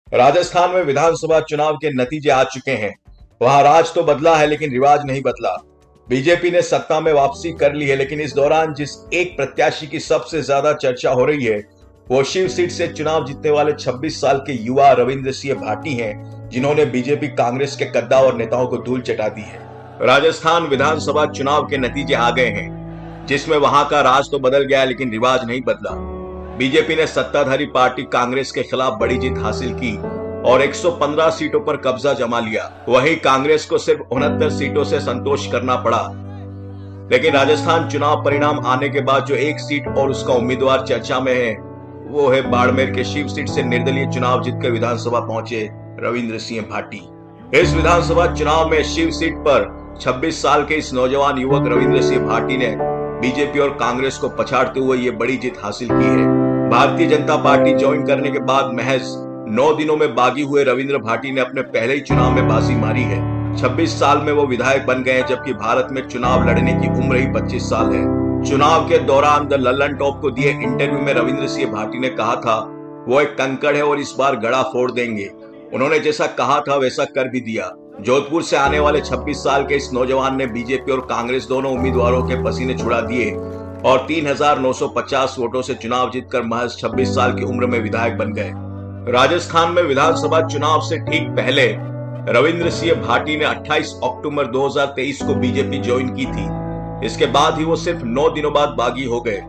राजस्थान में विधानसभा चुनाव के नतीजे आ चुके हैं। वहां राज तो बदला है लेकिन रिवाज नहीं बदला। बीजेपी ने सत्ता में वापसी कर ली है, लेकिन इस दौरान जिस एक प्रत्याशी की सबसे ज्यादा चर्चा हो रही है वो शिव सीट से चुनाव जीतने वाले 26 साल के युवा रविंद्र सिंह भाटी हैं, जिन्होंने बीजेपी कांग्रेस के कद्दावर नेताओं को धूल चटा दी है। राजस्थान विधानसभा चुनाव के नतीजे आ गए हैं, जिसमें वहां का राज तो बदल गया लेकिन रिवाज नहीं बदला। बीजेपी ने सत्ताधारी पार्टी कांग्रेस के खिलाफ बड़ी जीत हासिल की और 115 सीटों पर कब्जा जमा लिया। वहीं कांग्रेस को सिर्फ 69 सीटों से संतोष करना पड़ा। लेकिन राजस्थान चुनाव परिणाम आने के बाद जो एक सीट और उसका उम्मीदवार चर्चा में है वो है बाड़मेर के शिव सीट से निर्दलीय चुनाव जीतकर विधानसभा पहुंचे रविंद्र सिंह भाटी। इस विधानसभा चुनाव में शिव सीट पर 26 साल के इस नौजवान युवक रविंद्र सिंह भाटी ने बीजेपी और कांग्रेस को पछाड़ते हुए ये बड़ी जीत हासिल की है। भारतीय जनता पार्टी ज्वाइन करने के बाद महज 9 दिनों में बागी हुए रविंद्र भाटी ने अपने पहले ही चुनाव में बाजी मारी है। 26 साल में वो विधायक बन गए हैं, जबकि भारत में चुनाव लड़ने की उम्र ही 25 साल है। चुनाव के दौरान द लल्लन टॉप को दिए इंटरव्यू में रविंद्र सिंह भाटी ने कहा था वो एक कंकड़ है और इस बार गड़ा फोड़ देंगे। उन्होंने जैसा कहा था वैसा कर भी दिया। जोधपुर से आने वाले 26 साल के इस नौजवान ने बीजेपी और कांग्रेस दोनों उम्मीदवारों के पसीने छुड़ा दिए और 3,950 वोटों से चुनाव जीतकर महज 26 साल की उम्र में विधायक बन गए। राजस्थान में विधानसभा चुनाव से ठीक पहले रविंद्र सिंह भाटी ने 28 अक्टूबर 2023 को बीजेपी ज्वाइन की थी। इसके बाद ही वो सिर्फ 9 दिनों बाद बागी हो गए।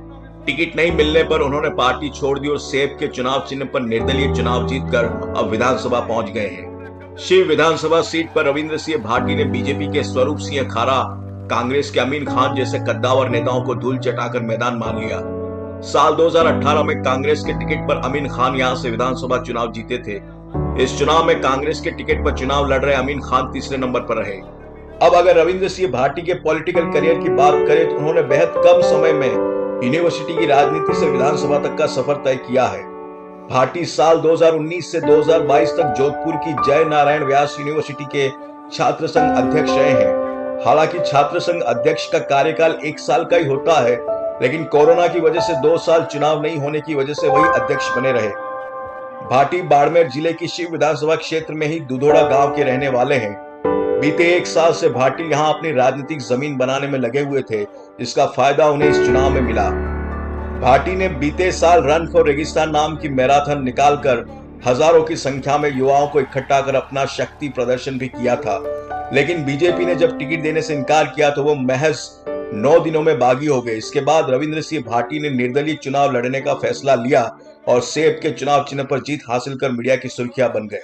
टिकट नहीं मिलने पर उन्होंने पार्टी छोड़ दी और सेब के चुनाव चिन्ह पर निर्दलीय चुनाव जीतकर अब विधानसभा पहुंच गए हैं। शिव विधानसभा सीट पर रविंद्र सिंह भाटी ने बीजेपी के स्वरूप सिंह खारा, कांग्रेस के अमीन खान जैसे कद्दावर नेताओं को धूल चटाकर मैदान मान लिया। साल 2018 में कांग्रेस के टिकट पर अमीन खान यहां से विधानसभा चुनाव जीते थे। इस चुनाव में कांग्रेस के टिकट पर चुनाव लड़ रहे अमीन खान तीसरे नंबर पर रहे। अब अगर रविंद्र सिंह भाटी के पॉलिटिकल करियर की बात करें तो उन्होंने बेहद कम समय में यूनिवर्सिटी की राजनीति से विधानसभा तक का सफर तय किया है। भाटी साल 2019 से 2022 तक जोधपुर की जय नारायण व्यास यूनिवर्सिटी के छात्र संघ अध्यक्ष रहे हैं। हालांकि छात्र संघ अध्यक्ष का कार्यकाल 1 साल का ही होता है, लेकिन कोरोना की वजह से 2 साल चुनाव नहीं होने की वजह से वही अध्यक्ष बने रहे। भाटी बाड़मेर जिले की शिव विधानसभा क्षेत्र में ही दुधोड़ा गांव के रहने वाले हैं। बीते 1 साल से भाटी यहां अपनी राजनीतिक जमीन बनाने में लगे हुए थे, जिसका फायदा उन्हें इस चुनाव में मिला। भाटी ने बीते साल रन फॉर रेगिस्तान नाम की मैराथन निकालकर हजारों की संख्या में युवाओं को इकट्ठा कर अपना शक्ति प्रदर्शन भी किया था, लेकिन बीजेपी ने जब टिकट देने से इनकार किया तो वो महज 9 दिनों में बागी हो गए। इसके बाद रविंद्र सिंह भाटी ने निर्दलीय चुनाव लड़ने का फैसला लिया और सेब के चुनाव चिन्ह पर जीत हासिल कर मीडिया की सुर्खियां बन गए।